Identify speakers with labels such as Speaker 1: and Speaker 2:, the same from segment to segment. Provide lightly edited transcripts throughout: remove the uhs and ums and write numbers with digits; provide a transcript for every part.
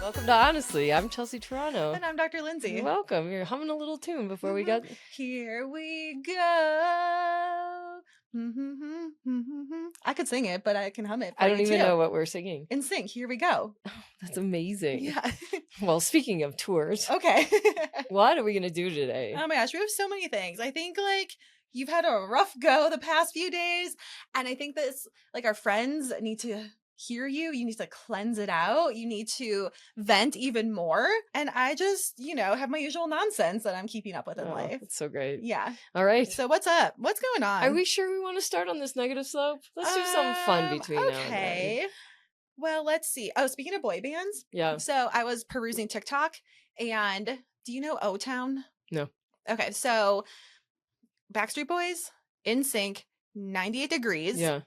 Speaker 1: Welcome to Honestly. I'm Chelsea Toronto.
Speaker 2: And I'm Dr. Lindsay.
Speaker 1: Welcome. You're humming a little tune before we got...
Speaker 2: Here we go. I could sing it, but I can hum it for
Speaker 1: I don't
Speaker 2: you
Speaker 1: even
Speaker 2: too.
Speaker 1: know what we're singing.
Speaker 2: In sync. Here we go.
Speaker 1: That's amazing.
Speaker 2: Yeah.
Speaker 1: Well, speaking of tours,
Speaker 2: Okay.
Speaker 1: what are we going to do today?
Speaker 2: Oh my gosh, we have so many things. I think you've had a rough go the past few days, and I think this our friends need to hear you. You need to cleanse it out. You need to vent even more. And I just, have my usual nonsense that I'm keeping up with in life.
Speaker 1: That's so great.
Speaker 2: Yeah.
Speaker 1: All right.
Speaker 2: So what's up? What's going on?
Speaker 1: Are we sure we want to start on this negative slope? Let's do something fun between now and then.
Speaker 2: Okay. Well, let's see. Oh, speaking of boy bands.
Speaker 1: Yeah.
Speaker 2: So I was perusing TikTok, and do you know O-Town?
Speaker 1: No.
Speaker 2: Okay. So Backstreet Boys, NSYNC, 98 Degrees.
Speaker 1: Yeah.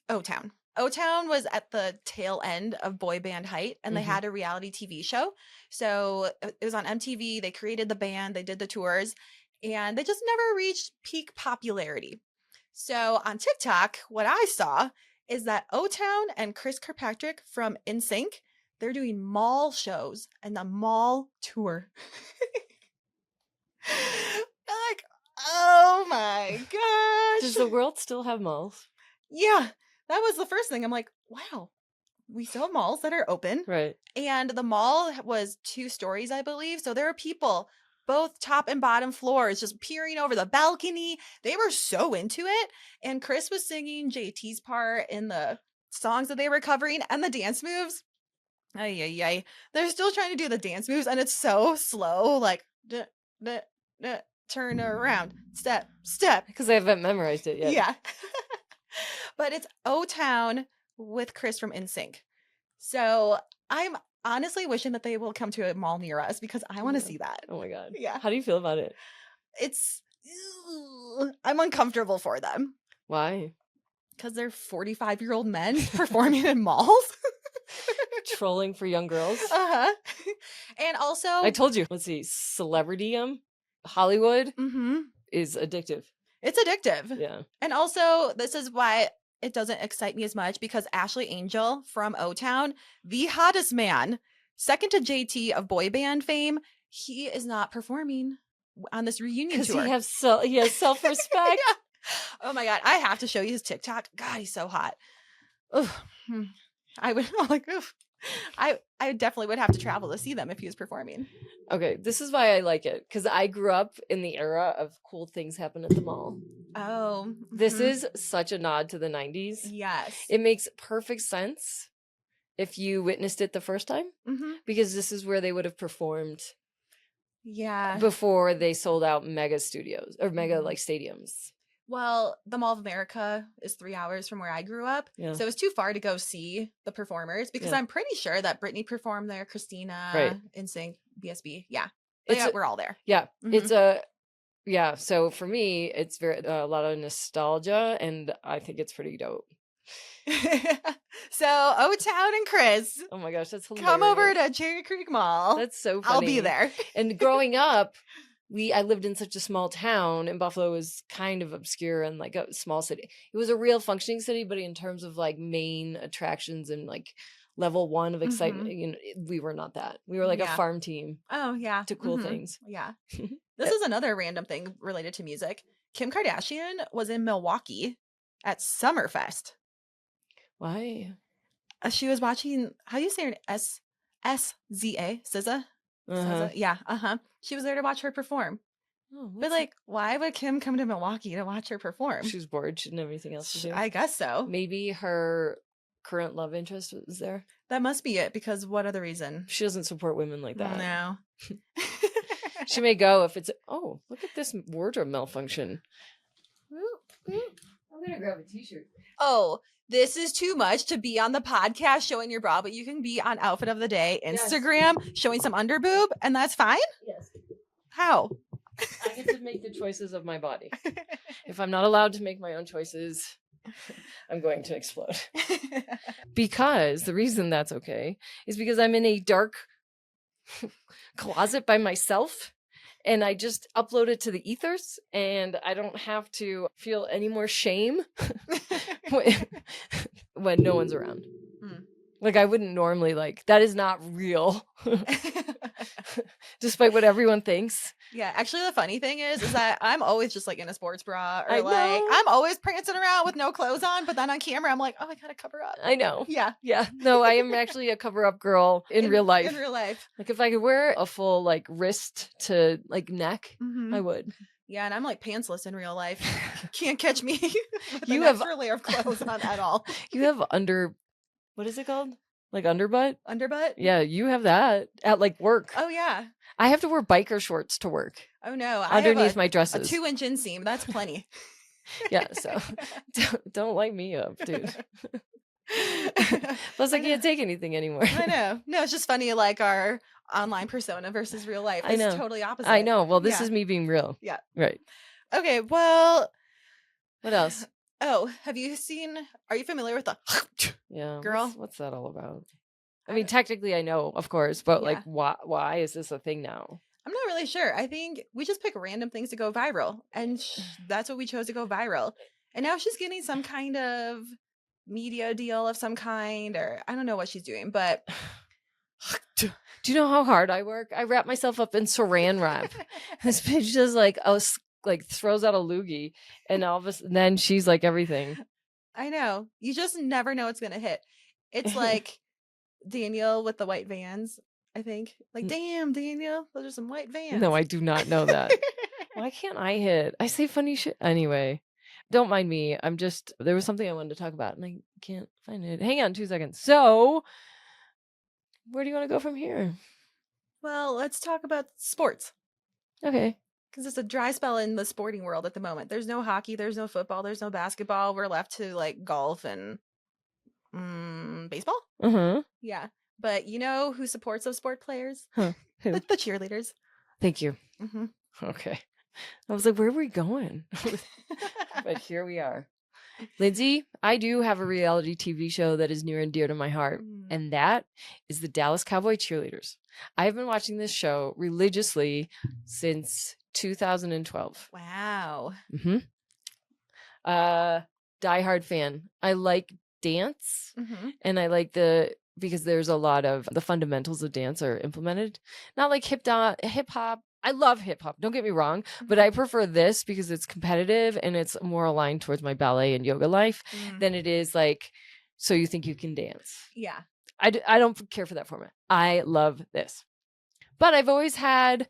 Speaker 2: O-Town. O-Town was at the tail end of boy band height, and they had a reality TV show. So it was on MTV. They created the band, they did the tours, and they just never reached peak popularity. So on TikTok, what I saw is that O-Town and Chris Kirkpatrick from NSYNC, they're doing mall shows and the mall tour. Like, oh my gosh.
Speaker 1: Does the world still have malls?
Speaker 2: Yeah. That was the first thing. I'm like, wow, we still have malls that are open.
Speaker 1: Right.
Speaker 2: And the mall was 2 stories, I believe. So there are people, both top and bottom floors, just peering over the balcony. They were so into it. And Chris was singing JT's part in the songs that they were covering and the dance moves. Ay. They're still trying to do the dance moves, and it's so slow. Like, turn around, step.
Speaker 1: Because I haven't memorized it yet.
Speaker 2: Yeah. But it's O-Town with Chris from NSYNC. So I'm honestly wishing that they will come to a mall near us because I want to see that.
Speaker 1: Oh my God.
Speaker 2: Yeah.
Speaker 1: How do you feel about it?
Speaker 2: I'm uncomfortable for them.
Speaker 1: Why?
Speaker 2: Because they're 45-year-old men performing in malls.
Speaker 1: Trolling for young girls.
Speaker 2: And also,
Speaker 1: I told you. Let's see. Celebrity Hollywood is addictive.
Speaker 2: It's addictive.
Speaker 1: Yeah.
Speaker 2: And also, this is why it doesn't excite me as much, because Ashley Angel from O-Town, the hottest man, second to JT of boy band fame, he is not performing on this reunion tour.
Speaker 1: Because he has self-respect.
Speaker 2: Yeah. Oh my God. I have to show you his TikTok. God, he's so hot. I definitely would have to travel to see them if he was performing.
Speaker 1: Okay, this is why I like it, because I grew up in the era of cool things happen at the mall.
Speaker 2: Oh.
Speaker 1: This is such a nod to the 90s.
Speaker 2: Yes.
Speaker 1: It makes perfect sense if you witnessed it the first time, because this is where they would have performed.
Speaker 2: Yeah.
Speaker 1: Before they sold out mega studios or mega stadiums.
Speaker 2: Well, the Mall of America is 3 hours from where I grew up. Yeah. So it's too far to go see the performers, because I'm pretty sure that Britney performed there, Christina, NSYNC, BSB. Yeah. We're all there.
Speaker 1: Yeah. So for me, it's a lot of nostalgia, and I think it's pretty dope.
Speaker 2: So O-Town and Chris.
Speaker 1: Oh my gosh, that's hilarious.
Speaker 2: Come over to Cherry Creek Mall.
Speaker 1: That's so funny.
Speaker 2: I'll be there.
Speaker 1: And growing up, I lived in such a small town, and Buffalo was kind of obscure and like a small city. It was a real functioning city, but in terms of main attractions and level 1 of excitement, we were not that. We were a farm team.
Speaker 2: Oh yeah.
Speaker 1: To cool things.
Speaker 2: Yeah. This is another random thing related to music. Kim Kardashian was in Milwaukee at Summerfest.
Speaker 1: Why?
Speaker 2: She was watching, how do you say her name? SZA? SZA? Yeah. She was there to watch her perform. Oh, but why would Kim come to Milwaukee to watch her perform?
Speaker 1: She was bored. She didn't have anything else to do.
Speaker 2: I guess so.
Speaker 1: Maybe her current love interest was there.
Speaker 2: That must be it, because what other reason?
Speaker 1: She doesn't support women like that.
Speaker 2: No.
Speaker 1: She may go if it's, oh, look at this wardrobe malfunction. I'm going to grab a t-shirt.
Speaker 2: Oh, this is too much to be on the podcast showing your bra, but you can be on Outfit of the Day Instagram showing some underboob, and that's fine?
Speaker 1: Yes.
Speaker 2: How?
Speaker 1: I get to make the choices of my body. If I'm not allowed to make my own choices, I'm going to explode. Because the reason that's okay is because I'm in a dark closet by myself, and I just upload it to the ethers, and I don't have to feel any more shame when no one's around. Like, I wouldn't normally that is not real, despite what everyone thinks.
Speaker 2: Yeah, actually, the funny thing is that I'm always just like in a sports bra or
Speaker 1: I
Speaker 2: like
Speaker 1: know.
Speaker 2: I'm always prancing around with no clothes on, but then on camera, I'm like, oh, I gotta cover up.
Speaker 1: I know.
Speaker 2: Yeah,
Speaker 1: Yeah. No, I am actually a cover-up girl in real life.
Speaker 2: In real life.
Speaker 1: Like, if I could wear a full, wrist to, neck, I would.
Speaker 2: Yeah, and I'm like pantsless in real life. Can't catch me with
Speaker 1: You
Speaker 2: an
Speaker 1: have
Speaker 2: extra layer of clothes on at all.
Speaker 1: You have what is it called? Like underbutt?
Speaker 2: Underbutt?
Speaker 1: Yeah, you have that at work.
Speaker 2: Oh yeah.
Speaker 1: I have to wear biker shorts to work
Speaker 2: Oh no, I have
Speaker 1: underneath my
Speaker 2: a
Speaker 1: dresses.
Speaker 2: 2-inch inseam. That's plenty.
Speaker 1: Yeah, so don't light me up, dude. Plus, I can't take anything anymore.
Speaker 2: I know. No, it's just funny, like our online persona versus real life.
Speaker 1: I
Speaker 2: It's
Speaker 1: know.
Speaker 2: totally opposite.
Speaker 1: I know. Well, this
Speaker 2: Yeah.
Speaker 1: is me being real.
Speaker 2: Yeah.
Speaker 1: Right.
Speaker 2: Okay, well,
Speaker 1: What else?
Speaker 2: oh, are you familiar with the
Speaker 1: Yeah.
Speaker 2: girl?
Speaker 1: What's that all about? I mean, technically I know, of course, but
Speaker 2: Yeah.
Speaker 1: why is this a thing now?
Speaker 2: I'm not really sure. I think we just pick random things to go viral, and that's what we chose to go viral. And now she's getting some kind of media deal of some kind, or I don't know what she's doing, but
Speaker 1: Do you know how hard I work? I wrap myself up in saran wrap. This bitch just throws out a loogie, and all of a sudden, then she's like everything.
Speaker 2: I know. You just never know what's gonna hit. It's like Daniel with the white Vans, I think. Like, damn, Daniel, those are some white Vans.
Speaker 1: No, I do not know that. Why can't I hit? I say funny shit. Anyway, don't mind me. There was something I wanted to talk about and I can't find it. Hang on 2 seconds. So, where do you want to go from here?
Speaker 2: Well, let's talk about sports.
Speaker 1: Okay.
Speaker 2: Because it's a dry spell in the sporting world at the moment. There's no hockey, there's no football, there's no basketball. We're left to like golf and baseball. Yeah, but you know who supports those sport players?
Speaker 1: Huh. Who?
Speaker 2: The cheerleaders.
Speaker 1: Thank you. Okay. I was like, where are we going? But here we are. Lindsay, I do have a reality TV show that is near and dear to my heart, and that is the Dallas Cowboy Cheerleaders. I've been watching this show religiously since 2012.
Speaker 2: Wow.
Speaker 1: Diehard fan. I like dance, and I like because there's a lot of the fundamentals of dance are implemented. Not like hip hop. I love hip hop. Don't get me wrong, but I prefer this because it's competitive and it's more aligned towards my ballet and yoga life than it is like, so you think you can dance.
Speaker 2: Yeah.
Speaker 1: I don't care for that format. I love this. But I've always had,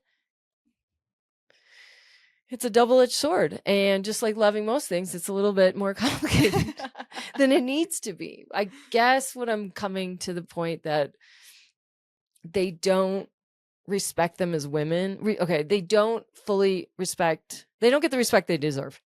Speaker 1: it's a double-edged sword. And just like loving most things, it's a little bit more complicated than it needs to be. I guess what I'm coming to the point that they don't respect them as women. They don't get the respect they deserve.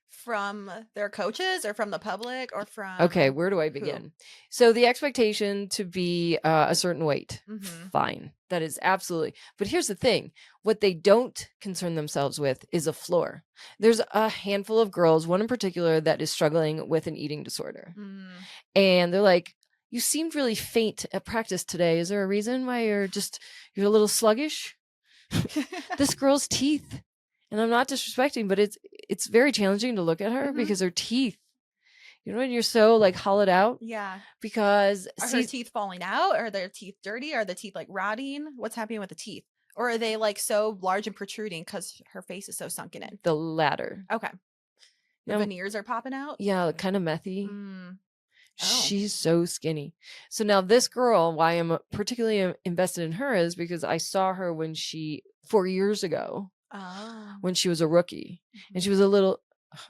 Speaker 2: From their coaches or from the public or from...
Speaker 1: Okay, where do I begin? So the expectation to be a certain weight, fine. That is absolutely. But here's the thing. What they don't concern themselves with is a floor. There's a handful of girls, one in particular, that is struggling with an eating disorder. And they're like, you seemed really faint at practice today. Is there a reason why you're a little sluggish? This girl's teeth, and I'm not disrespecting, but it's very challenging to look at her because her teeth, you know, when you're so like hollowed out.
Speaker 2: Yeah.
Speaker 1: Because
Speaker 2: are her teeth falling out? Are their teeth dirty? Are the teeth like rotting? What's happening with the teeth? Or are they like so large and protruding because her face is so sunken in?
Speaker 1: The latter.
Speaker 2: Okay. The veneers are popping out?
Speaker 1: Yeah, kind of methy. She's so skinny. So now this girl, why I'm particularly invested in her is because I saw her 4 years ago when she was a rookie. And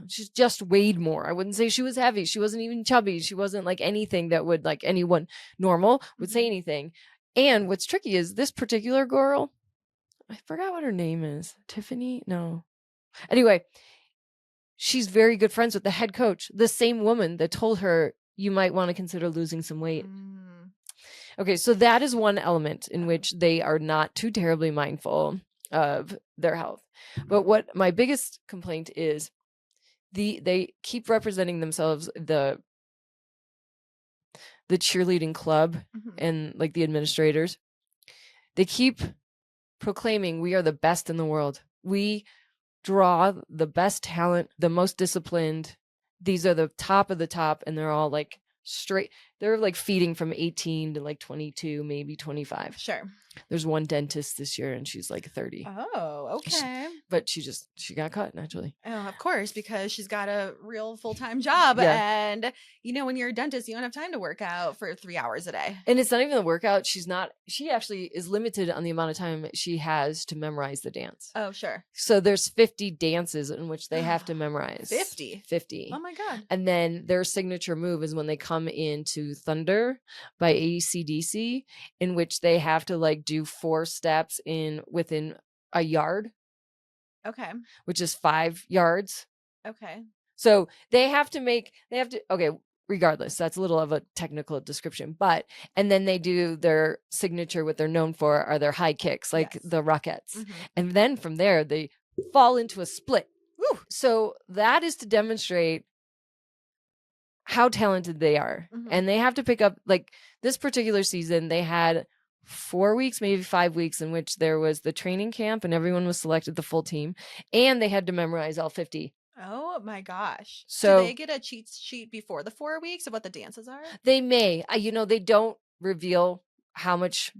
Speaker 1: she just weighed more. I wouldn't say she was heavy. She wasn't even chubby. She wasn't like anything that would like anyone normal would say anything. And what's tricky is this particular girl, I forgot what her name is. Tiffany? No. Anyway, she's very good friends with the head coach, the same woman that told her you might want to consider losing some weight. Okay, so that is one element in which they are not too terribly mindful of their health. But what my biggest complaint is, they keep representing themselves, the cheerleading club and like the administrators. They keep proclaiming we are the best in the world. We draw the best talent, the most disciplined. These are the top of the top, and they're all like straight. They're like feeding from 18 to like 22, maybe 25.
Speaker 2: Sure.
Speaker 1: There's one dentist this year and she's like 30.
Speaker 2: Oh, okay.
Speaker 1: But she got caught naturally.
Speaker 2: Oh, of course, because she's got a real full-time job.
Speaker 1: Yeah.
Speaker 2: And, when you're a dentist, you don't have time to work out for 3 hours a day.
Speaker 1: And it's not even the workout. She actually is limited on the amount of time she has to memorize the dance.
Speaker 2: Oh, sure.
Speaker 1: So there's 50 dances in which they have to memorize.
Speaker 2: 50?
Speaker 1: 50.
Speaker 2: Oh, my God.
Speaker 1: And then their signature move is when they come into Thunder by AC/DC, in which they have to like do 4 steps within a yard.
Speaker 2: Okay.
Speaker 1: Which is 5 yards.
Speaker 2: Okay.
Speaker 1: So okay, regardless, that's a little of a technical description, and then they do their signature, what they're known for are their high kicks, like the Rockettes.
Speaker 2: Mm-hmm.
Speaker 1: And then from there, they fall into a split. Woo! So that is to demonstrate how talented they are.
Speaker 2: Mm-hmm.
Speaker 1: And they have to pick up, like this particular season, they had 4 weeks, maybe 5 weeks, in which there was the training camp and everyone was selected, the full team, and they had to memorize all 50.
Speaker 2: Oh my gosh.
Speaker 1: So
Speaker 2: do they get a cheat sheet before the 4 weeks of what the dances are?
Speaker 1: They may. They don't reveal how much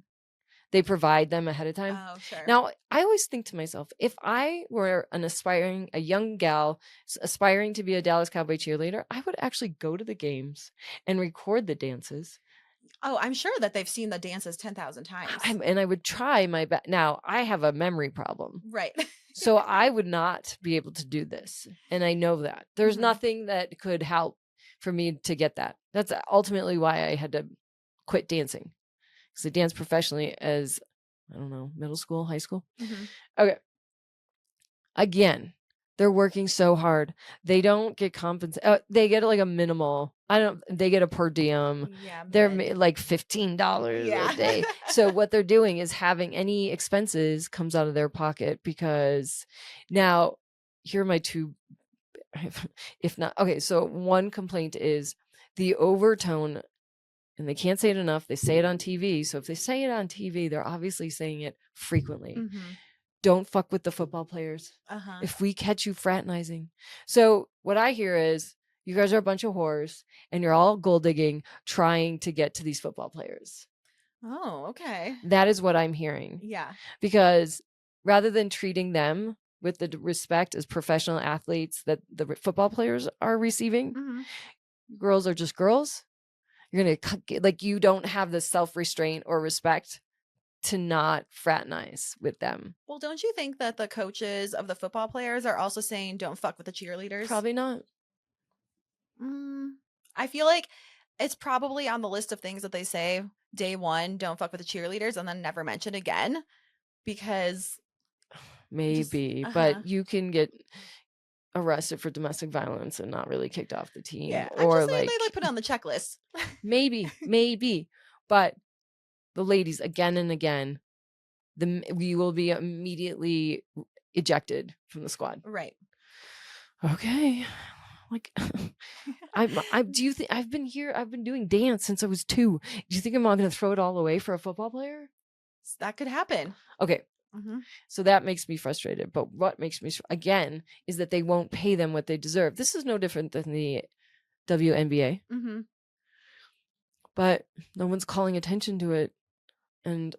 Speaker 1: they provide them ahead of time.
Speaker 2: Oh, sure.
Speaker 1: Now, I always think to myself, if I were a young gal aspiring to be a Dallas Cowboy cheerleader, I would actually go to the games and record the dances.
Speaker 2: Oh, I'm sure that they've seen the dances 10,000 times.
Speaker 1: And I would try my best. Now, I have a memory problem.
Speaker 2: Right.
Speaker 1: So I would not be able to do this. And I know that. There's nothing that could help for me to get that. That's ultimately why I had to quit dancing. Because I danced professionally as, I don't know, middle school, high school. Mm-hmm. Okay. Again, they're working so hard. They don't get compensated. They get like a minimal. They get a per diem. Yeah, they're like $15 a day. So what they're doing is having any expenses comes out of their pocket, because now here are my two, if not, okay. So one complaint is the overtone, and they can't say it enough. They say it on TV. So if they say it on TV, they're obviously saying it frequently. Mm-hmm. Don't fuck with the football players. If we catch you fraternizing. So what I hear is, you guys are a bunch of whores and you're all gold digging, trying to get to these football players.
Speaker 2: Oh, okay.
Speaker 1: That is what I'm hearing.
Speaker 2: Yeah.
Speaker 1: Because rather than treating them with the respect as professional athletes that the football players are receiving, girls are just girls. You're going to, like, you don't have the self-restraint or respect to not fraternize with them.
Speaker 2: Well, don't you think that the coaches of the football players are also saying don't fuck with the cheerleaders?
Speaker 1: Probably not.
Speaker 2: I feel like it's probably on the list of things that they say day one, don't fuck with the cheerleaders, and then never mention again, because
Speaker 1: maybe, but you can get arrested for domestic violence and not really kicked off the team.
Speaker 2: Yeah,
Speaker 1: or
Speaker 2: I'm just saying they put on the checklist.
Speaker 1: maybe, but the ladies, again and again, we will be immediately ejected from the squad.
Speaker 2: Right.
Speaker 1: Okay. Like, do you think I've been doing dance since I was 2. Do you think I'm not going to throw it all away for a football player?
Speaker 2: That could happen.
Speaker 1: Okay. So that makes me frustrated. But what makes me, again, is that they won't pay them what they deserve. This is no different than the WNBA. But no one's calling attention to it. And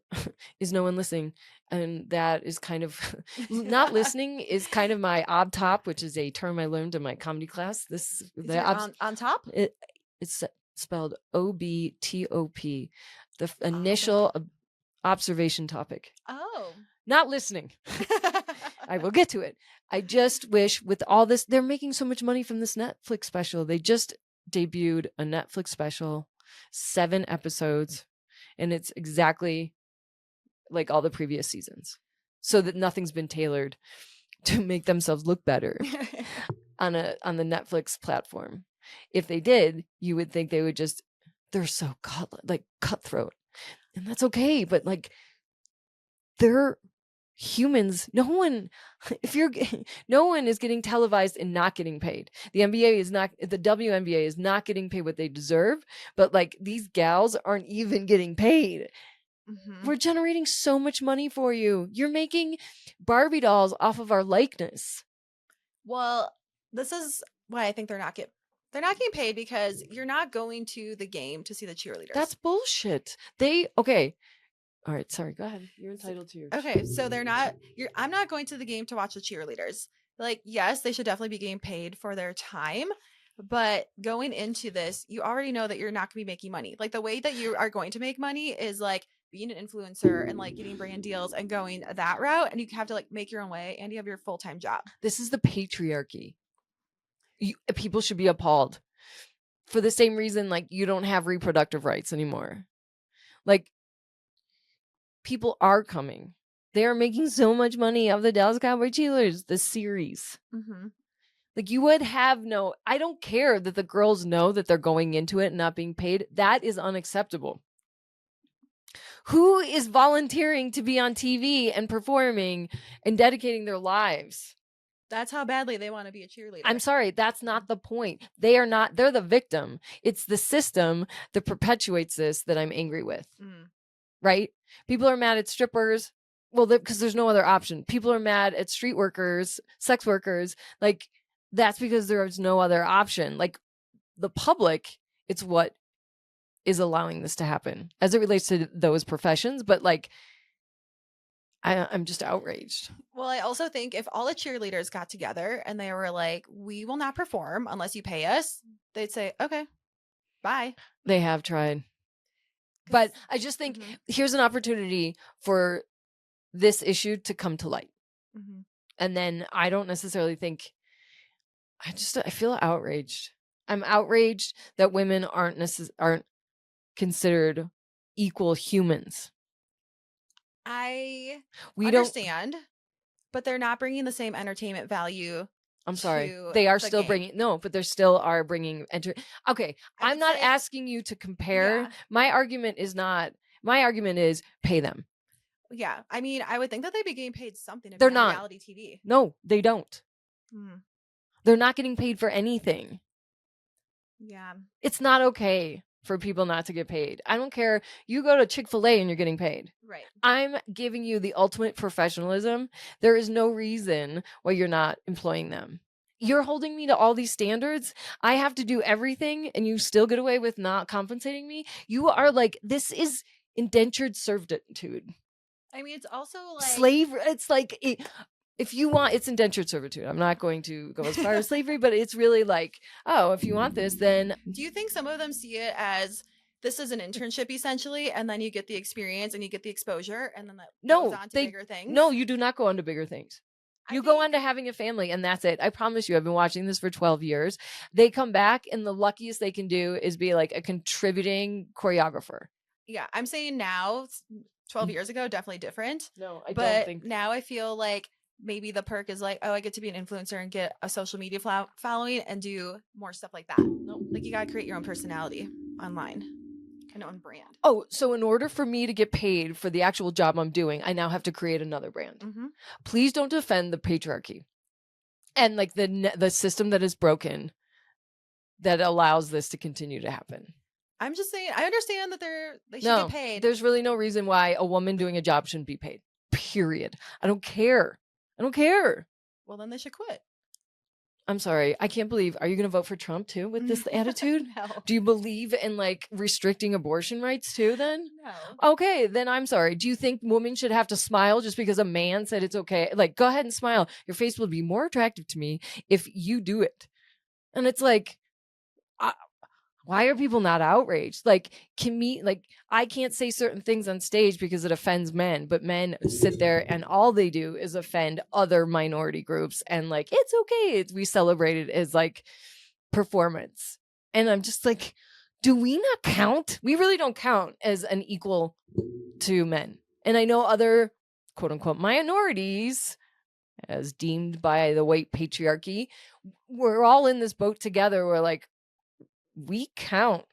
Speaker 1: is no one listening? And that is kind of not listening is kind of my ob top, which is a term I learned in my comedy class. This
Speaker 2: on top.
Speaker 1: It's spelled OBTOP, the initial observation topic.
Speaker 2: Oh,
Speaker 1: not listening. I will get to it. I just wish with all this, they're making so much money from this Netflix special. They just debuted a Netflix special, 7 episodes. And it's exactly like all the previous seasons, so that nothing's been tailored to make themselves look better on the Netflix platform. If they did, you would think they would they're so cutthroat, and that's okay. But like, they're humans. No one is getting televised and not getting paid. The WNBA is not getting paid what they deserve, but like, these gals aren't even getting paid. We're generating so much money for you. You're making Barbie dolls off of our likeness.
Speaker 2: Well, this is why I think they're They're not getting paid because you're not going to the game to see the cheerleaders.
Speaker 1: That's bullshit. Okay. All right, sorry. Go ahead. You're entitled to your.
Speaker 2: Okay, so they're not. I'm not going to the game to watch the cheerleaders. Like, yes, they should definitely be getting paid for their time, but going into this, you already know that you're not going to be making money. Like the way that you are going to make money is like being an influencer and like getting brand deals and going that route, and you have to like make your own way, and you have your full-time job.
Speaker 1: This is the patriarchy. People should be appalled for the same reason like you don't have reproductive rights anymore. Like, people are coming. They are making so much money off the Dallas Cowboy Cheerleaders, the series.
Speaker 2: Mm-hmm.
Speaker 1: Like, you would have I don't care that the girls know that they're going into it and not being paid. That is unacceptable. Who is volunteering to be on TV and performing and dedicating their lives?
Speaker 2: That's how badly they want to be a cheerleader.
Speaker 1: I'm sorry, that's not the point. They're the victim. It's the system that perpetuates this that I'm angry with. Right? People are mad at strippers. Well, because there's no other option. People are mad at street workers, sex workers. Like, that's because there's no other option. Like, the public, it's what is allowing this to happen as it relates to those professions. But like, I'm just outraged.
Speaker 2: Well, I also think if all the cheerleaders got together and they were like, we will not perform unless you pay us, they'd say, okay, bye.
Speaker 1: They have tried. But I just think here's an opportunity for this issue to come to light. And then I don't necessarily think, I feel outraged. I'm outraged that women aren't considered equal humans.
Speaker 2: I understand, but they're not bringing the same entertainment value.
Speaker 1: I'm sorry. They are still bringing, but they still are bringing okay. I'm not asking you to compare. Yeah. My argument is pay them.
Speaker 2: Yeah. I mean, I would think that they'd be getting paid something to
Speaker 1: be
Speaker 2: on reality TV.
Speaker 1: No, they don't. They're not getting paid for anything.
Speaker 2: Yeah.
Speaker 1: It's not okay for people not to get paid. I don't care. You go to Chick-fil-A and you're getting paid.
Speaker 2: Right.
Speaker 1: I'm giving you the ultimate professionalism. There is no reason why you're not employing them. You're holding me to all these standards. I have to do everything and you still get away with not compensating me. You are like, this is indentured servitude.
Speaker 2: I mean, it's also like
Speaker 1: slavery. It's like, if you want, it's indentured servitude. I'm not going to go as far as slavery, but it's really like, oh, if you want this, then.
Speaker 2: Do you think some of them see it as this is an internship essentially, and then you get the experience and you get the exposure, and then that goes on to bigger things?
Speaker 1: No, you do not go on to bigger things. You go on to having a family, and that's it. I promise you, I've been watching this for 12 years. They come back, and the luckiest they can do is be like a contributing choreographer.
Speaker 2: Yeah, I'm saying now, 12 years ago, definitely different.
Speaker 1: No, I don't think.
Speaker 2: Now I feel like maybe the perk is like, oh, I get to be an influencer and get a social media following and do more stuff like that.
Speaker 1: No,
Speaker 2: like you got to create your own personality online and own brand.
Speaker 1: Oh, so in order for me to get paid for the actual job I'm doing, I now have to create another brand. Please don't defend the patriarchy and like the system that is broken that allows this to continue to happen.
Speaker 2: I'm just saying, I understand that they should get paid.
Speaker 1: There's really no reason why a woman doing a job shouldn't be paid. Period. I don't care.
Speaker 2: Well, then they should quit.
Speaker 1: I'm sorry. I can't believe. Are you going to vote for Trump too with this attitude?
Speaker 2: No.
Speaker 1: Do you believe in like restricting abortion rights too then?
Speaker 2: No.
Speaker 1: Okay, then I'm sorry. Do you think women should have to smile just because a man said it's okay? Like, go ahead and smile. Your face will be more attractive to me if you do it. And it's like, why are people not outraged? Like, I can't say certain things on stage because it offends men, but men sit there and all they do is offend other minority groups. And like, it's okay. We celebrate it as like performance. And I'm just like, do we not count? We really don't count as an equal to men. And I know other quote unquote minorities, as deemed by the white patriarchy, we're all in this boat together. We're like, we count,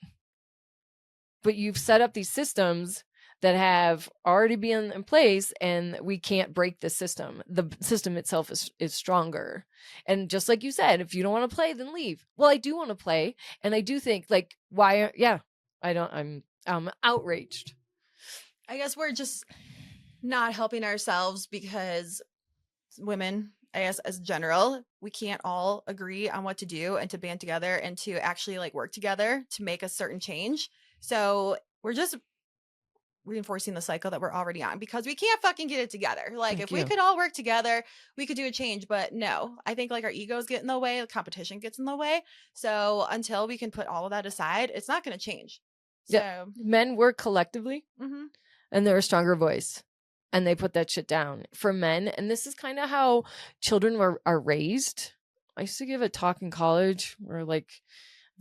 Speaker 1: but you've set up these systems that have already been in place and we can't break the system. The system itself is stronger. And just like you said, if you don't want to play, then leave. Well, I do want to play. And I do think like, I'm outraged.
Speaker 2: I guess we're just not helping ourselves because women I guess as general, we can't all agree on what to do and to band together and to actually like work together to make a certain change. So we're just reinforcing the cycle that we're already on because we can't fucking get it together. Like
Speaker 1: Thank
Speaker 2: if we
Speaker 1: you.
Speaker 2: could all work together, we could do a change. But no, I think like our egos get in the way, the competition gets in the way. So until we can put all of that aside, it's not going to change.
Speaker 1: Yeah.
Speaker 2: So,
Speaker 1: Men work collectively
Speaker 2: mhm.
Speaker 1: and they're a stronger voice and they put that shit down for men. And this is kind of how children are raised. I used to give a talk in college where like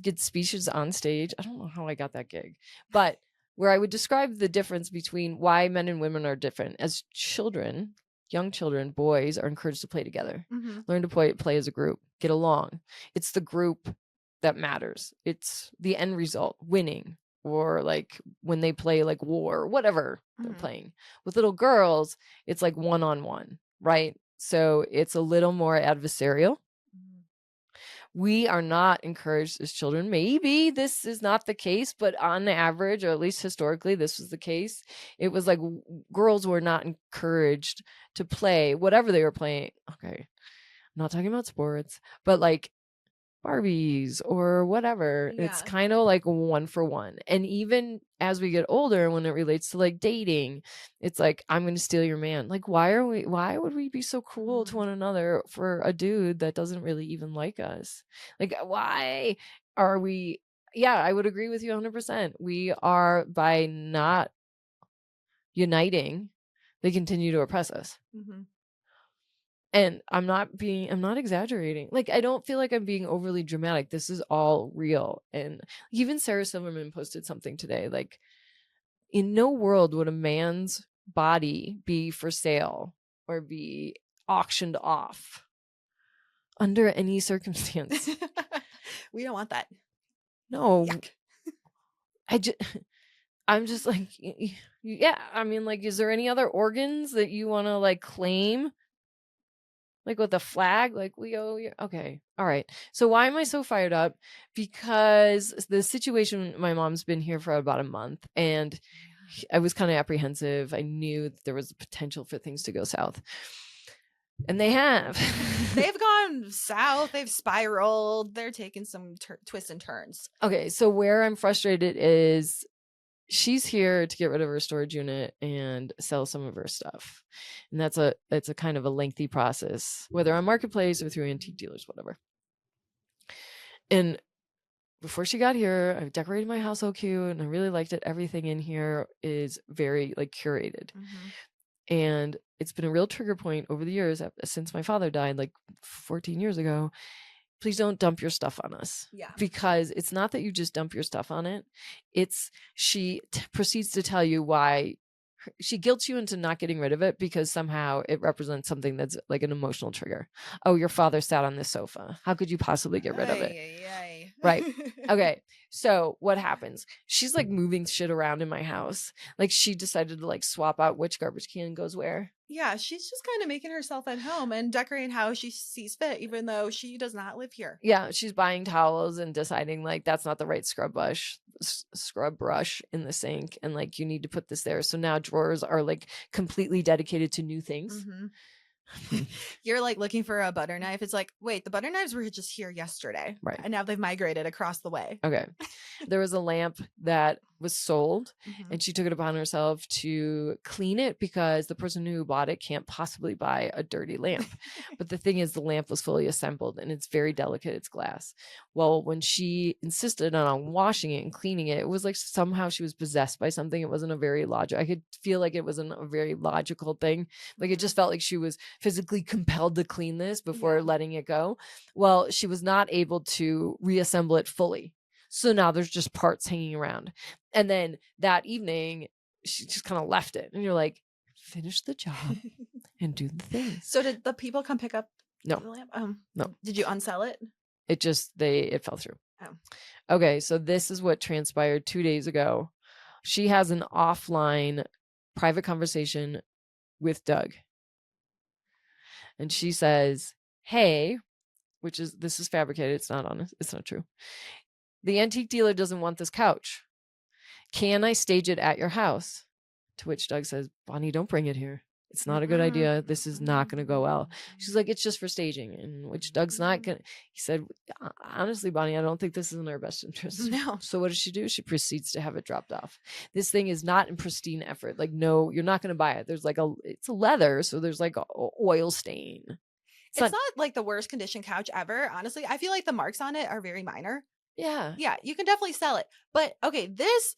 Speaker 1: get speeches on stage. I don't know how I got that gig, but where I would describe the difference between why men and women are different. As children, young children, boys are encouraged to play together,
Speaker 2: Mhm.
Speaker 1: learn to play as a group, get along. It's the group that matters. It's the end result, winning, or like when they play like war or whatever they're
Speaker 2: Mhm.
Speaker 1: playing. With little girls, it's like one-on-one, right? So it's a little more adversarial.
Speaker 2: Mhm.
Speaker 1: We are not encouraged as children. Maybe this is not the case, but on average, or at least historically, this was the case. It was like girls were not encouraged to play whatever they were playing. Okay, I'm not talking about sports, but like Barbies or whatever. It's
Speaker 2: Yeah.
Speaker 1: kind of like one for one. And even as we get older, when it relates to like dating, it's like, I'm going to steal your man. Like, why would we be so cruel to
Speaker 2: Mhm.
Speaker 1: one another for a dude that doesn't really even like us? Like, why are we? Yeah, I would agree with you 100%. We are, by not uniting, they continue to oppress us.
Speaker 2: Mhm.
Speaker 1: And I'm not exaggerating. Like, I don't feel like I'm being overly dramatic. This is all real. And even Sarah Silverman posted something today. Like, in no world would a man's body be for sale or be auctioned off under any circumstance.
Speaker 2: We don't want that.
Speaker 1: No,
Speaker 2: Yuck.
Speaker 1: I just, I'm just like, yeah. I mean, like, is there any other organs that you want to like claim? Like with a flag, like we owe you. Okay. All right. So why am I so fired up? Because the situation, my mom's been here for about a month and I was kind of apprehensive. I knew that there was a potential for things to go south. And they have.
Speaker 2: They've gone south. They've spiraled. They're taking some twists and turns.
Speaker 1: Okay. So where I'm frustrated is she's here to get rid of her storage unit and sell some of her stuff. And it's a kind of a lengthy process, whether on marketplace or through antique dealers, whatever. And before she got here, I decorated my house so cute and I really liked it. Everything in here is very like curated.
Speaker 2: Mm-hmm.
Speaker 1: And it's been a real trigger point over the years since my father died like 14 years ago. Please don't dump your stuff on us.
Speaker 2: Yeah.
Speaker 1: Because it's not that you just dump your stuff on it. It's she proceeds to tell you why she guilts you into not getting rid of it because somehow it represents something that's like an emotional trigger. Oh, your father sat on this sofa. How could you possibly get rid of it?
Speaker 2: Ay.
Speaker 1: Right. Okay. So what happens? She's like moving shit around in my house. Like she decided to like swap out which garbage can goes where.
Speaker 2: Yeah, she's just kind of making herself at home and decorating how she sees fit, even though she does not live here.
Speaker 1: Yeah, she's buying towels and deciding like that's not the right scrub brush in the sink, and like you need to put this there. So now drawers are like completely dedicated to new things.
Speaker 2: Mm-hmm. You're like looking for a butter knife. It's like, wait, the butter knives were just here yesterday,
Speaker 1: Right.
Speaker 2: and now they've migrated across the way.
Speaker 1: Okay. There was a lamp that was sold
Speaker 2: Mm-hmm.
Speaker 1: and she took it upon herself to clean it because the person who bought it can't possibly buy a dirty lamp. But the thing is, the lamp was fully assembled and it's very delicate. It's glass. Well, when she insisted on washing it and cleaning it, it was like somehow she was possessed by something. It wasn't a very logical. I could feel like it wasn't a very logical thing. Like it just felt like she was physically compelled to clean this before letting it go. Well, she was not able to reassemble it fully. So now there's just parts hanging around. And then that evening, she just kind of left it. And you're like, finish the job and do the things.
Speaker 2: So did the people come pick up
Speaker 1: No.
Speaker 2: the lamp?
Speaker 1: No.
Speaker 2: Did you unsell it?
Speaker 1: It fell through.
Speaker 2: Oh.
Speaker 1: Okay, so this is what transpired 2 days ago. She has an offline private conversation with Doug. And she says, hey, this is fabricated. It's not honest. It's not true. The antique dealer doesn't want this couch. Can I stage it at your house? To which Doug says, Bonnie, don't bring it here. It's not a good idea. This is not going to go well. She's like, it's just for staging. And which Doug's not going to. He said, honestly, Bonnie, I don't think this is in our best interest.
Speaker 2: No.
Speaker 1: So what does she do? She proceeds to have it dropped off. This thing is not in pristine effort. Like, no, you're not going to buy it. There's like it's a leather. So there's like a oil stain.
Speaker 2: It's not like the worst condition couch ever. Honestly, I feel like the marks on it are very minor.
Speaker 1: Yeah.
Speaker 2: Yeah, you can definitely sell it. But okay, this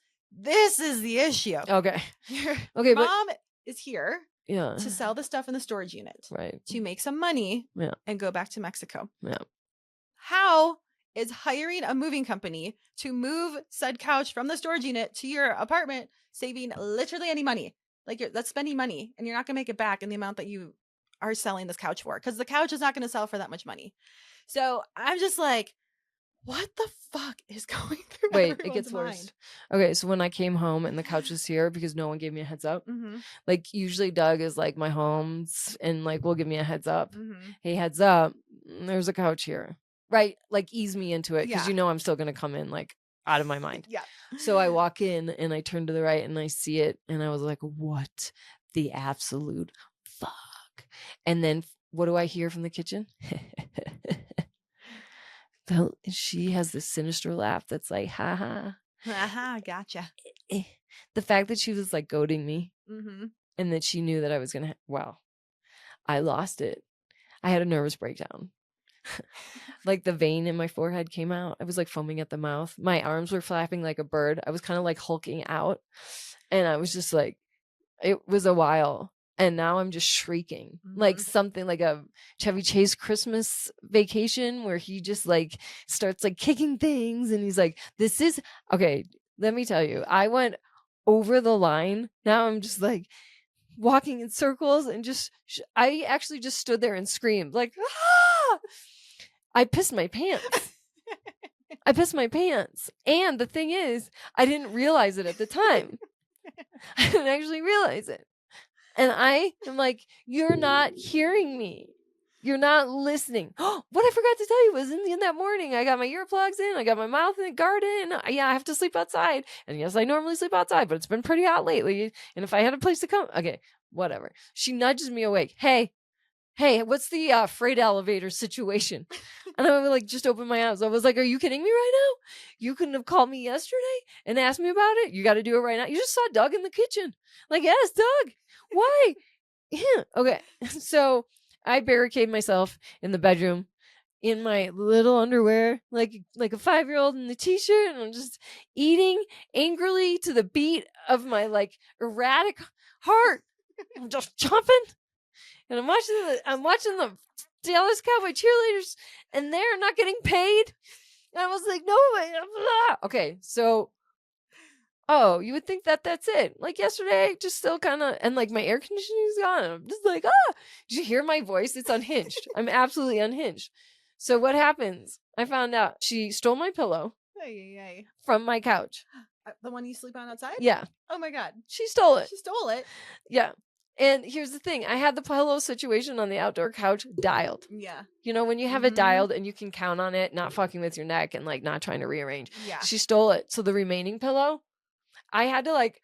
Speaker 2: is the issue.
Speaker 1: Okay.
Speaker 2: Your
Speaker 1: Okay,
Speaker 2: mom is here
Speaker 1: yeah.
Speaker 2: to sell the stuff in the storage unit.
Speaker 1: Right.
Speaker 2: To make some money and go back to Mexico.
Speaker 1: Yeah.
Speaker 2: How is hiring a moving company to move said couch from the storage unit to your apartment saving literally any money? Like that's spending money and you're not going to make it back in the amount that you are selling this couch for, because the couch is not going to sell for that much money. So I'm just like, what the fuck is going through
Speaker 1: Wait, it gets
Speaker 2: mind?
Speaker 1: worse. Okay, so when I came home and the couch was here because no one gave me a heads up. Like usually Doug is like my homes and like will give me a heads up. Hey, heads up, there's a couch here. Right? Like ease me into it because you know I'm still gonna come in like out of my mind.
Speaker 2: Yeah.
Speaker 1: So I walk in and I turn to the right and I see it and I was like, what the absolute fuck? And then what do I hear from the kitchen? She has this sinister laugh that's like, ha ha.
Speaker 2: Haha, gotcha.
Speaker 1: The fact that she was like goading me and that she knew that I was going to, wow, I lost it. I had a nervous breakdown. Like the vein in my forehead came out. I was like foaming at the mouth. My arms were flapping like a bird. I was kind of like hulking out. And I was just like, it was a while. And now I'm just shrieking like something like a Chevy Chase Christmas Vacation where he just like starts like kicking things. And he's like, this is okay. Let me tell you, I went over the line. Now I'm just like walking in circles and just, I actually just stood there and screamed like, ah! I pissed my pants. I pissed my pants. And the thing is, I didn't realize it at the time. I didn't actually realize it. And I am like, you're not hearing me. You're not listening. What I forgot to tell you was in that morning, I got my earplugs in. I got my mouth in the garden. Yeah, I have to sleep outside. And yes, I normally sleep outside, but it's been pretty hot lately. And if I had a place to come, okay, whatever. She nudges me awake. Hey, what's the freight elevator situation? And I would like just open my eyes. I was like, are you kidding me right now? You couldn't have called me yesterday and asked me about it. You got to do it right now. You just saw Doug in the kitchen. Like, yes, Doug. Why? Yeah. Okay. So I barricade myself in the bedroom in my little underwear, like a 5-year-old in the t-shirt, and I'm just eating angrily to the beat of my like erratic heart. I'm just chomping. And I'm watching the Dallas Cowboy Cheerleaders, and they're not getting paid. And I was like, no way. Blah. Okay, so, you would think that that's it. Like yesterday, just still kind of, and like my air conditioning is gone. I'm just like, did you hear my voice? It's unhinged. I'm absolutely unhinged. So what happens? I found out she stole my pillow from my couch.
Speaker 2: The one you sleep on outside?
Speaker 1: Yeah.
Speaker 2: Oh my God.
Speaker 1: She stole it.
Speaker 2: She stole it?
Speaker 1: Yeah. And here's the thing. I had the pillow situation on the outdoor couch dialed.
Speaker 2: Yeah.
Speaker 1: You know, when you have it dialed and you can count on it, not fucking with your neck and like not trying to rearrange.
Speaker 2: Yeah.
Speaker 1: She stole it. So the remaining pillow, I had to like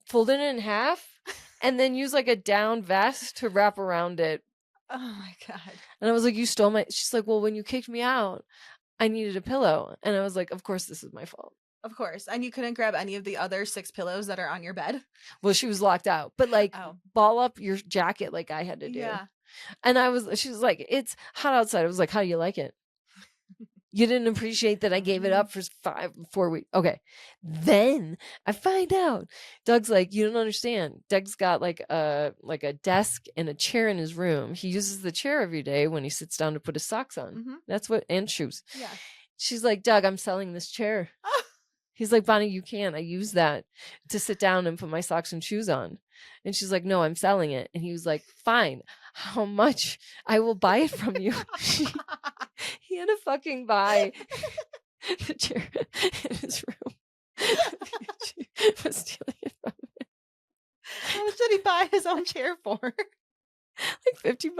Speaker 1: fold it in half and then use like a down vest to wrap around it.
Speaker 2: Oh my God.
Speaker 1: And I was like, you stole my, she's like, well, when you kicked me out, I needed a pillow. And I was like, of course, this is my fault.
Speaker 2: Of course. And you couldn't grab any of the other 6 pillows that are on your bed?
Speaker 1: Well, she was locked out, but like ball up your jacket like I had to do.
Speaker 2: Yeah.
Speaker 1: And she was like, it's hot outside. I was like, how do you like it? You didn't appreciate that I gave it up for 4 weeks. Okay. Then I find out Doug's like, you don't understand. Doug's got like a desk and a chair in his room. He uses the chair every day when he sits down to put his socks on. That's what, and shoes.
Speaker 2: Yeah.
Speaker 1: She's like, Doug, I'm selling this chair. He's like, Bonnie, you can't. I use that to sit down and put my socks and shoes on. And she's like, no, I'm selling it. And he was like, fine. How much? I will buy it from you. He had to fucking buy the chair in his room. She was stealing it from him.
Speaker 2: How much did he buy his own chair for?
Speaker 1: Like $50.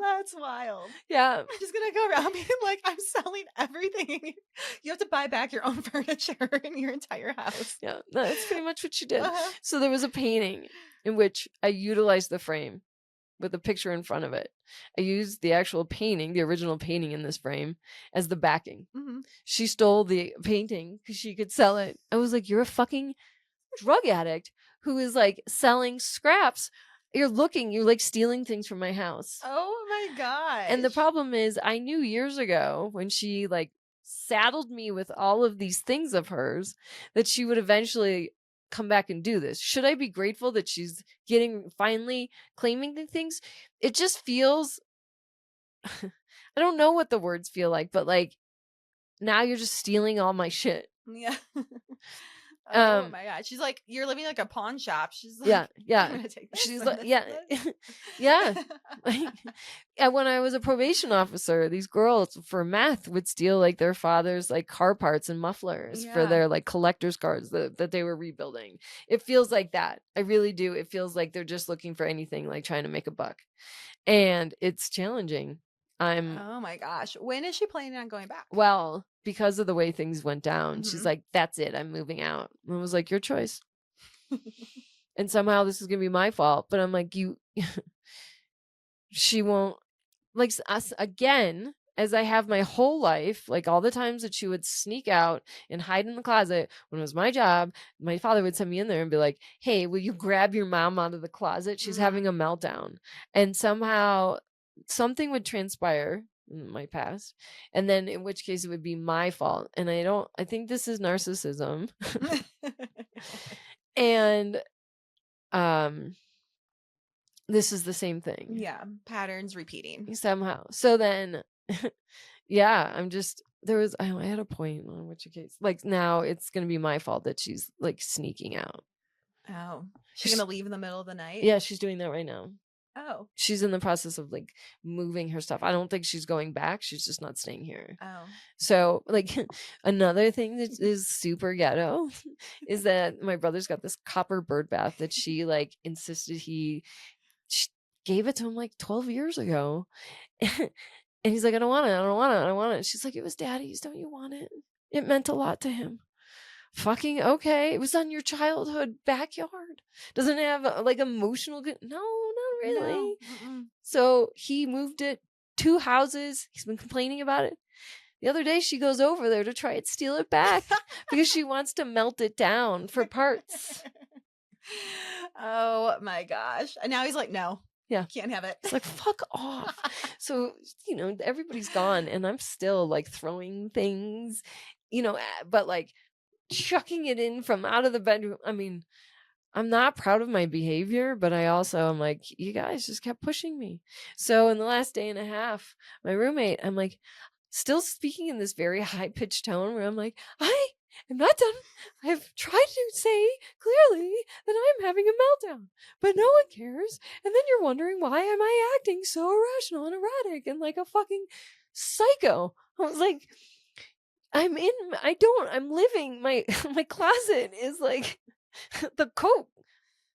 Speaker 2: That's wild.
Speaker 1: Yeah.
Speaker 2: I'm just gonna go around being like, I'm selling everything. You have to buy back your own furniture in your entire house.
Speaker 1: Yeah, that's pretty much what she did.
Speaker 2: Uh-huh.
Speaker 1: So there was a painting in which I utilized the frame with a picture in front of it. I used the actual painting, the original painting in this frame, as the backing.
Speaker 2: Mhm.
Speaker 1: She stole the painting because she could sell it. I was like, you're a fucking drug addict who is like selling scraps. You're like stealing things from my house.
Speaker 2: Oh my gosh.
Speaker 1: And the problem is, I knew years ago when she like saddled me with all of these things of hers that she would eventually come back and do this. Should I be grateful that she's finally claiming the things? It just feels, I don't know what the words feel like, but like now you're just stealing all my shit.
Speaker 2: Yeah. Oh my god. She's like, you're living like a pawn shop. She's like,
Speaker 1: Yeah, yeah.
Speaker 2: I'm gonna take this.
Speaker 1: She's
Speaker 2: and
Speaker 1: like,
Speaker 2: this,
Speaker 1: yeah,
Speaker 2: and
Speaker 1: yeah.
Speaker 2: this.
Speaker 1: And when I was a probation officer, these girls for meth would steal like their father's like car parts and mufflers for
Speaker 2: Yeah.
Speaker 1: their like collector's cars that they were rebuilding. It feels like that. I really do. It feels like they're just looking for anything, like trying to make a buck. And it's challenging.
Speaker 2: Oh my gosh. When is she planning on going back?
Speaker 1: Well, because of the way things went down, she's
Speaker 2: Mhm.
Speaker 1: like, that's it. I'm moving out. And I was like, your choice. And somehow this is going to be my fault. But I'm like, she won't, like us again, as I have my whole life, like all the times that she would sneak out and hide in the closet when it was my job, my father would send me in there and be like, hey, will you grab your mom out of the closet? She's having a meltdown. And somehow something would transpire in my past, and then in which case it would be my fault. And I think this is narcissism. And this is the same thing.
Speaker 2: Yeah. Patterns repeating.
Speaker 1: Somehow. So then yeah, I had a point on which case. Like now it's gonna be my fault that she's like sneaking out.
Speaker 2: Oh. She's gonna leave in the middle of the night?
Speaker 1: Yeah, she's doing that right now.
Speaker 2: Oh.
Speaker 1: She's in the process of like moving her stuff. I don't think she's going back. She's just not staying here.
Speaker 2: Oh.
Speaker 1: So like another thing that is super ghetto is that my brother's got this copper bird bath that she like insisted she gave it to him like 12 years ago. And he's like, I don't want it. I don't want it. I don't want it. She's like, it was daddy's. Don't you want it? It meant a lot to him. Fucking okay. It was on your childhood backyard. Doesn't it have like emotional no, not really.
Speaker 2: No.
Speaker 1: So he moved it 2 houses. He's been complaining about it. The other day she goes over there to try and steal it back because she wants to melt it down for parts.
Speaker 2: Oh my gosh. And now he's like, no.
Speaker 1: Yeah.
Speaker 2: Can't have it.
Speaker 1: It's like, fuck off. So, everybody's gone and I'm still like throwing things, but like chucking it in from out of the bedroom. I mean, I'm not proud of my behavior, but I also am like, you guys just kept pushing me. So in the last day and a half, my roommate, I'm like, still speaking in this very high pitched tone where I'm like, I'm not done. I've tried to say clearly that I'm having a meltdown, but no one cares. And then you're wondering, why am I acting so irrational and erratic and like a fucking psycho? I was like, I'm living, my closet is like the coat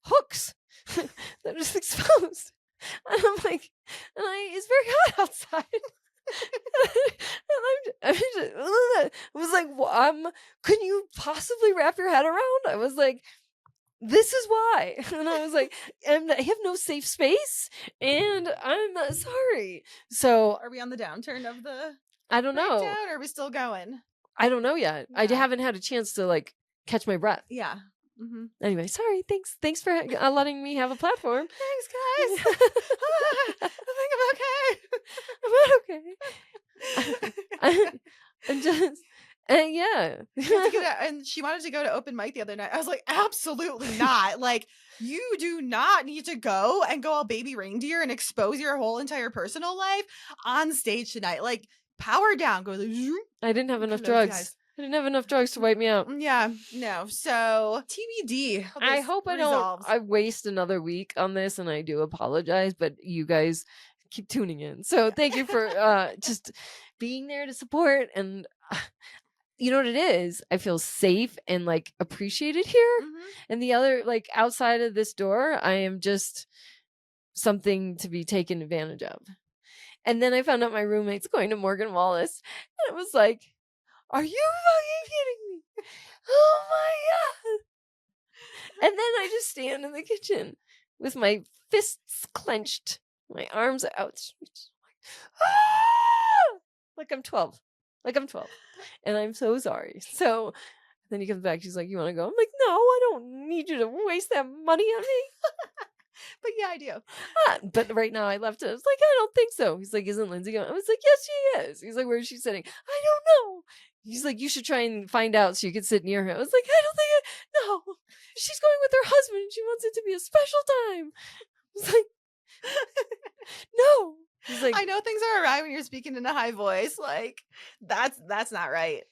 Speaker 1: hooks that are just exposed. And I'm like, it's very hot outside. I was like, can you possibly wrap your head around? I was like, this is why. And I was like, I have no safe space and I'm sorry. So
Speaker 2: are we on the downturn of the
Speaker 1: I don't know.
Speaker 2: breakdown, or are we still going?
Speaker 1: I don't know yet.
Speaker 2: Yeah.
Speaker 1: I haven't had a chance to like catch my breath.
Speaker 2: Yeah. Mm-hmm.
Speaker 1: Anyway, sorry. Thanks for letting me have a platform.
Speaker 2: Thanks, guys. I think
Speaker 1: I'm okay. I'm just, and yeah.
Speaker 2: And she wanted to go to open mic the other night. I was like, absolutely not. Like, you do not need to go all baby reindeer and expose your whole entire personal life on stage tonight. Like, power down. Go.
Speaker 1: I didn't have enough drugs. I didn't have enough drugs to wipe me out.
Speaker 2: Yeah, no. So TBD.
Speaker 1: I hope I waste another week on this, and I do apologize, but you guys keep tuning in. So thank you for just being there to support. And you know what it is? I feel safe and like appreciated here.
Speaker 2: Mm-hmm.
Speaker 1: And the other, like outside of this door, I am just something to be taken advantage of. And then I found out my roommate's going to Morgan Wallace, and it was like, "Are you fucking kidding me? Oh my god!" And then I just stand in the kitchen with my fists clenched, my arms outstretched, ah! Like I'm 12. Like I'm 12. And I'm so sorry. So then he comes back. She's like, "You want to go?" I'm like, "No, I don't need you to waste that money on me."
Speaker 2: But yeah, I do.
Speaker 1: But right now I left it. I was like, "I don't think so." He's like, "Isn't Lindsay going?" I was like, "Yes, she is." He's like, "Where is she sitting?" "I don't know." He's like, "You should try and find out so you can sit near her." I was like, "I don't think no. She's going with her husband and she wants it to be a special time." I was like, "No." He's like,
Speaker 2: I know things are awry when you're speaking in a high voice. Like, that's not right.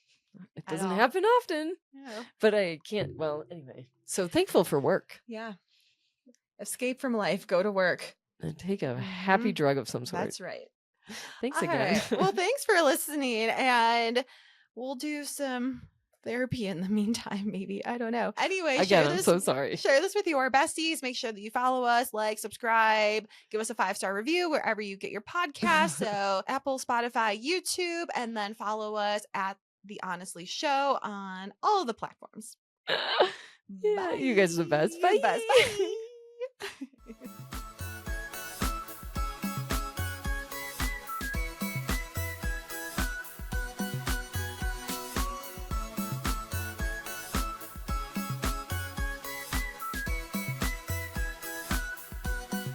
Speaker 1: "It
Speaker 2: at
Speaker 1: doesn't
Speaker 2: all.
Speaker 1: happen often."
Speaker 2: Yeah.
Speaker 1: But I can't. Well, anyway. So thankful for work.
Speaker 2: Yeah. Escape from life. Go to work.
Speaker 1: And take a happy
Speaker 2: Mhm.
Speaker 1: drug of some sort.
Speaker 2: That's right.
Speaker 1: Thanks
Speaker 2: All
Speaker 1: again.
Speaker 2: right. Well, thanks for listening, and we'll do some therapy in the meantime, maybe. I don't know. Anyway,
Speaker 1: Again, I'm so sorry.
Speaker 2: share this with your besties. Make sure that you follow us, like, subscribe, give us a 5-star review wherever you get your podcast. So Apple, Spotify, YouTube, and then follow us at The Honestly Show on all of the platforms.
Speaker 1: Yeah, you guys are the best.
Speaker 2: You're the best. Bye.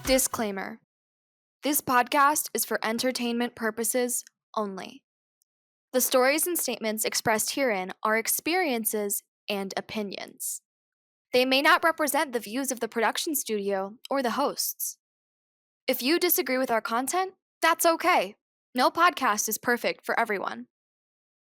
Speaker 3: Disclaimer. This podcast is for entertainment purposes only. The stories and statements expressed herein are experiences and opinions. They may not represent the views of the production studio or the hosts. If you disagree with our content, that's okay. No podcast is perfect for everyone.